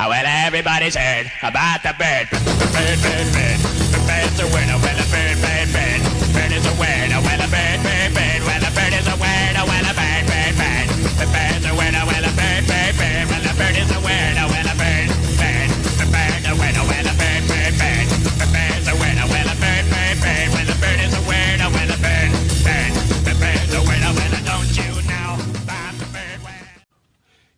Well, everybody's heard about the bird. Bird, bird, bird. The bird's a word. Well, a bird, bird, bird. Bird is a word. Well, a bird, bird, bird. Well, a bird is a word. Well, a bird, bird, bird. The bird's a word. Well, a bird, bird, bird. Well, a bird is a word. Well, a bird, bird. The bird's a word. Well, a bird, bird, bird. The bird's a word. Well, a bird, bird, bird. Well, the bird is a word. Well, a bird, bird. The bird's a word. Well, don't you know about the bird word?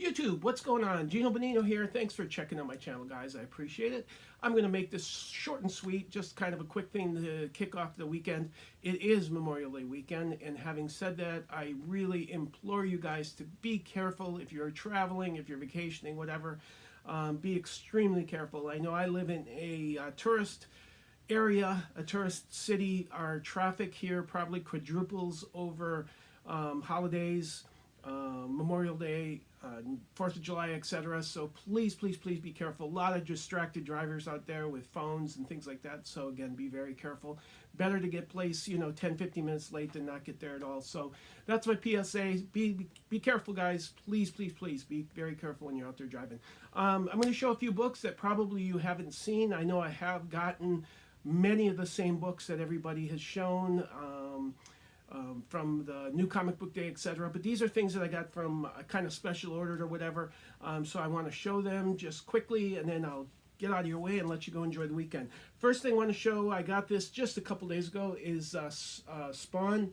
YouTube, what's going on? Gino Bonino here. Thanks for checking out my channel, guys. I appreciate it. I'm going to make this short and sweet, just kind of a quick thing to kick off the weekend. It is Memorial Day weekend, and having said that, I really implore you guys to be careful if you're traveling, if you're vacationing, whatever. Be extremely careful. I know I live in a tourist area, a tourist city. Our traffic here probably quadruples over holidays, Memorial Day, 4th of July, etc. So please, please, please be careful. A lot of distracted drivers out there with phones and things like that. So again, be very careful. Better to get placed, 10, 15 minutes late than not get there at all. So that's my PSA. Be careful, guys. Please, please, please be very careful when you're out there driving. I'm going to show a few books that probably you haven't seen. I know I have gotten many of the same books that everybody has shown. From the New Comic Book Day, etc. But these are things that I got from a kind of special ordered or whatever. So I want to show them just quickly, and then I'll get out of your way and let you go enjoy the weekend. First thing I want to show, I got this just a couple days ago, is Spawn.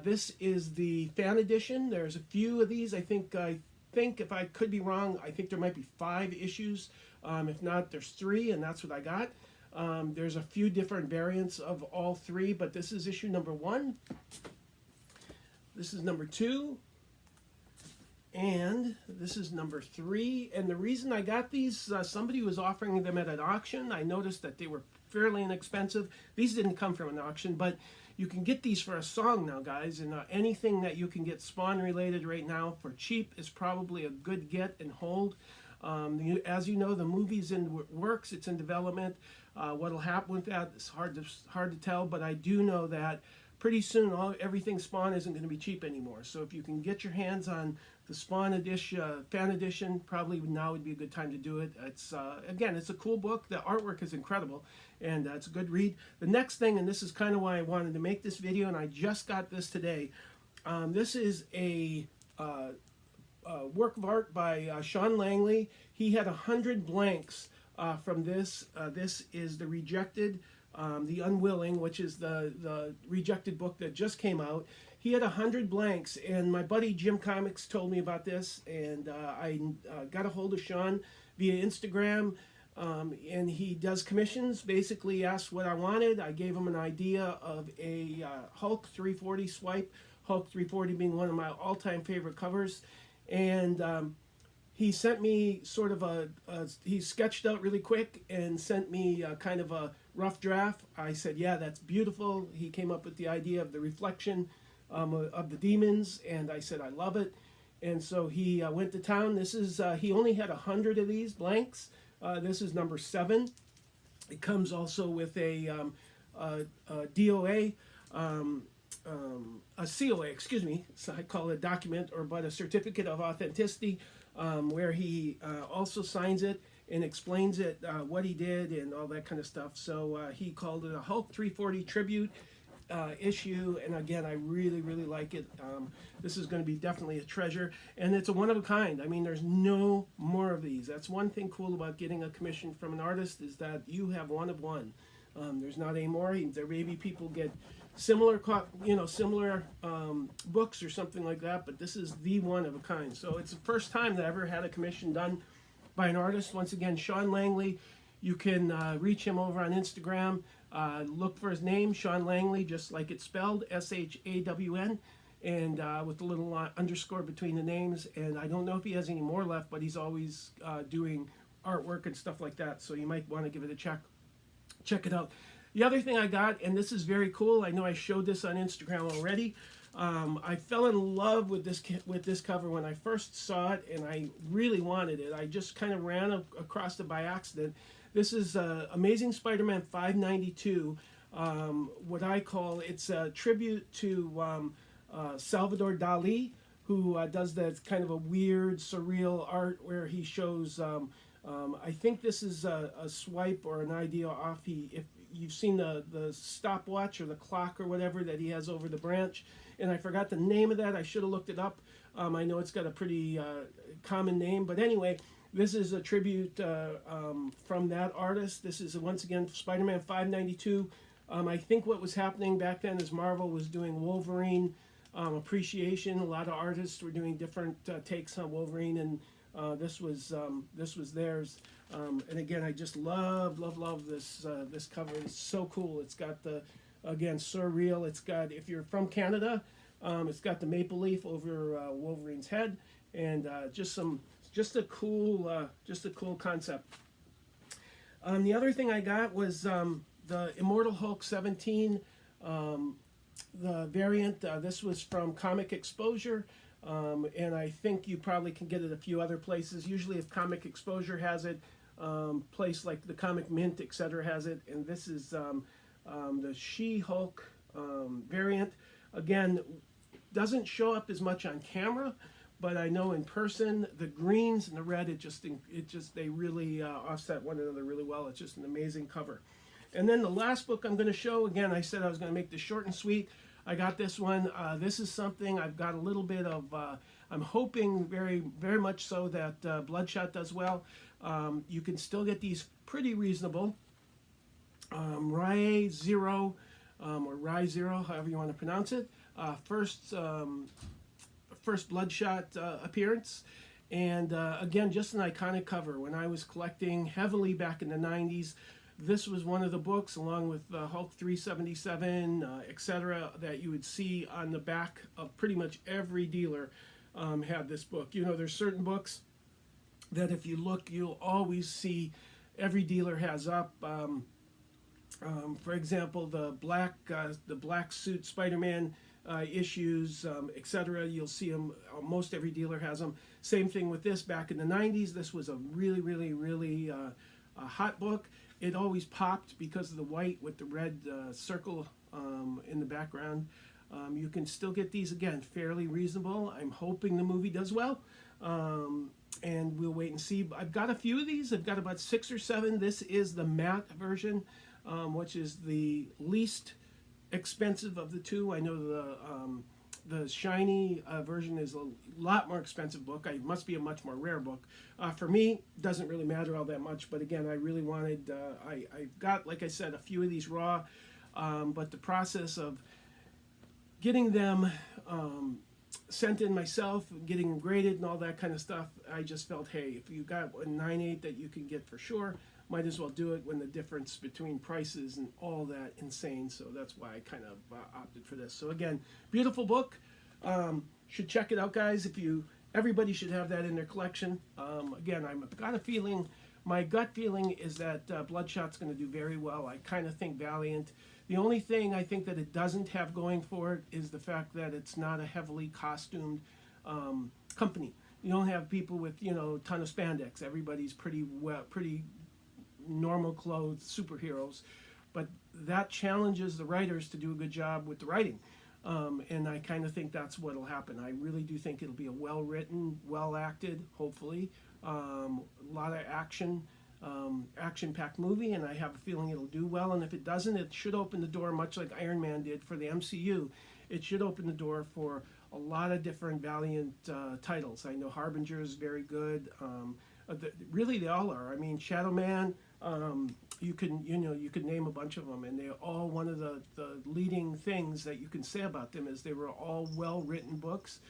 This is the fan edition. There's a few of these. I think if I could be wrong, I think there might be 5 issues. If not, there's 3, and that's what I got. There's a few different variants of all 3, but this is issue number 1. This is number 2. And this is number 3. And the reason I got these, somebody was offering them at an auction. I noticed that they were fairly inexpensive. These didn't come from an auction, but you can get these for a song now, guys. And anything that you can get Spawn related right now for cheap is probably a good get and hold. As you know, the movie's in works. It's in development. What'll happen with that is hard to tell, but I do know that pretty soon everything Spawn isn't going to be cheap anymore. So if you can get your hands on the Spawn edition, fan edition, probably now would be a good time to do it. It's again, it's a cool book. The artwork is incredible, and it's a good read. The next thing, and this is kind of why I wanted to make this video, and I just got this today. This is a work of art by Shawn Langley. He had 100 blanks from this. This is The Rejected, The Unwilling, which is the Rejected book that just came out. He had 100 blanks, and my buddy Jim Comics told me about this, and I got a hold of Shawn via Instagram, and he does commissions. Basically asked what I wanted. I gave him an idea of a Hulk 340 swipe, Hulk 340 being one of my all-time favorite covers, and he sent me sort of he sketched out really quick and sent me kind of a rough draft. I said, yeah, that's beautiful. He came up with the idea of the reflection of the demons, and I said, I love it. And so he went to town. This is, he only had 100 of these blanks. This is number 7. It comes also with a DOA, a COA, excuse me. So I call it a document, but a certificate of authenticity, where he also signs it and explains it, what he did and all that kind of stuff. So he called it a Hulk 340 tribute issue, and again, I really, really like it. This is going to be definitely a treasure, and it's a one of a kind. I mean, there's no more of these. That's one thing cool about getting a commission from an artist, is that you have one of one. There's not any more. There may be people get similar, similar books or something like that, but this is the one of a kind. So it's the first time that I ever had a commission done by an artist. Once again, Shawn Langley. You can reach him over on Instagram. Look for his name, Shawn Langley, just like it's spelled, S-H-A-W-N, and with a little underscore between the names. And I don't know if he has any more left, but he's always doing artwork and stuff like that. So you might want to give it a check it out. The other thing I got, and this is very cool, I know I showed this on Instagram already. I fell in love with this cover when I first saw it, and I really wanted it. I just kind of ran across it by accident. This is Amazing Spider-Man 592. What I call, it's a tribute to Salvador Dali, who does that kind of a weird, surreal art where he shows I think this is a swipe or an idea off. If you've seen the stopwatch or the clock or whatever that he has over the branch, and I forgot the name of that. I should have looked it up. I know it's got a pretty common name, but anyway, this is a tribute from that artist. This is once again Spider-Man 592. I think what was happening back then is Marvel was doing Wolverine appreciation. A lot of artists were doing different takes on Wolverine, and this was theirs. And again, I just love this this cover. It's so cool. It's got the, again, surreal. It's got, if you're from Canada, it's got the maple leaf over Wolverine's head, and just a cool concept. The other thing I got was the Immortal Hulk 17, the variant. This was from Comic Exposure. And I think you probably can get it a few other places. Usually if Comic Exposure has it, place like the Comic Mint, etc. has it. And this is the She-Hulk variant. Again, doesn't show up as much on camera, but I know in person, the greens and the red, they really offset one another really well. It's just an amazing cover. And then the last book I'm going to show, again, I said I was going to make this short and sweet. I got this one. This is something I've got a little bit of, I'm hoping very, very much so that Bloodshot does well. You can still get these pretty reasonable. Rye Zero, or Rye Zero, however you want to pronounce it. First Bloodshot appearance. And again, just an iconic cover. When I was collecting heavily back in the 90s, this was one of the books, along with Hulk 377, etc., that you would see on the back of pretty much every dealer had this book. You know, there's certain books that if you look, you'll always see every dealer has up. For example, the black suit Spider-Man issues, etc. You'll see them. Most every dealer has them. Same thing with this. Back in the 90s, this was a really hot book. It always popped because of the white with the red circle in the background. You can still get these, again, fairly reasonable. I'm hoping the movie does well, and we'll wait and see. I've got a few of these. I've got about 6 or 7. This is the matte version, which is the least expensive of the two. I know the shiny version is a lot more expensive book. It must be a much more rare book. For me, it doesn't really matter all that much, but again, I really wanted, I've got, like I said, a few of these raw, but the process of getting them sent in myself, getting them graded and all that kind of stuff, I just felt, hey, if you got a 9.8 that you can get for sure, might as well do it when the difference between prices and all that insane. So that's why I kind of opted for this. So again, beautiful book. Should check it out, guys. Everybody should have that in their collection. Again, I've got a feeling, my gut feeling is that Bloodshot's going to do very well. I kind of think Valiant. The only thing I think that it doesn't have going for it is the fact that it's not a heavily costumed company. You don't have people with, you know, a ton of spandex. Everybody's pretty normal clothes superheroes, but that challenges the writers to do a good job with the writing, and I kind of think that's what'll happen. I really do think it'll be a well-written, well-acted, hopefully, a lot of action-packed movie, and I have a feeling it'll do well. And if it doesn't, it should open the door, much like Iron Man did for the MCU. It should open the door for a lot of different Valiant titles. I know Harbinger is very good. Really, they all are. I mean, Shadow Man. You could name a bunch of them, and they're all, one of the leading things that you can say about them is they were all well-written books.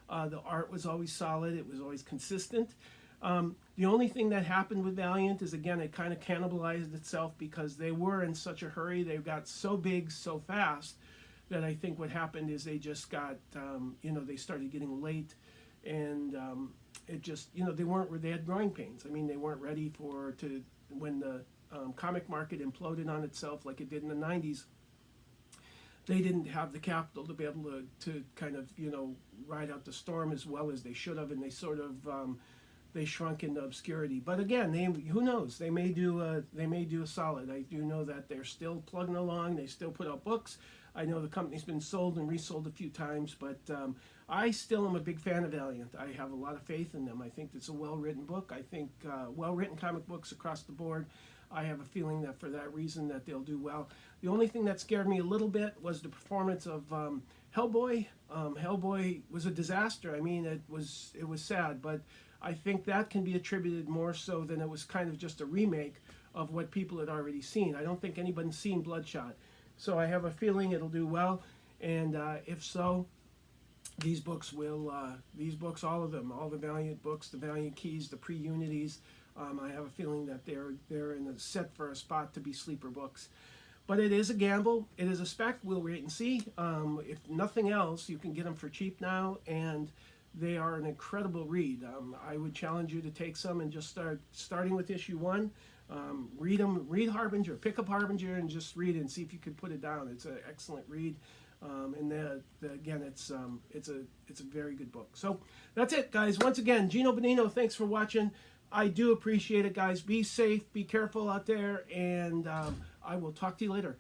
The art was always solid. It was always consistent. The only thing that happened with Valiant is, again, it kind of cannibalized itself because they were in such a hurry. They got so big so fast that I think what happened is they just got, they started getting late, and it just, they had growing pains. I mean, they weren't ready when the comic market imploded on itself like it did in the 90s. They didn't have the capital to be able to kind of, ride out the storm as well as they should have, and they sort of, they shrunk into obscurity. But again, who knows? They may do a solid. I do know that they're still plugging along. They still put out books. I know the company's been sold and resold a few times, but I still am a big fan of Valiant. I have a lot of faith in them. I think it's a well-written book. I think well-written comic books across the board. I have a feeling that for that reason that they'll do well. The only thing that scared me a little bit was the performance of Hellboy. Hellboy was a disaster. I mean, it was sad, but I think that can be attributed more so than it was kind of just a remake of what people had already seen. I don't think anybody's seen Bloodshot. So I have a feeling it'll do well, and if so, these books, all of them, all the Valiant books, the Valiant Keys, the pre-Unities, I have a feeling that they're in a set for a spot to be sleeper books. But it is a gamble. It is a spec. We'll wait and see. If nothing else, you can get them for cheap now, and they are an incredible read. I would challenge you to take some and just starting with issue 1. Read them. Read Harbinger. Pick up Harbinger and just read it and see if you can put it down. It's an excellent read. And again, it's a very good book. So that's it, guys. Once again, Gino Bonino, thanks for watching. I do appreciate it, guys. Be safe, be careful out there, and I will talk to you later.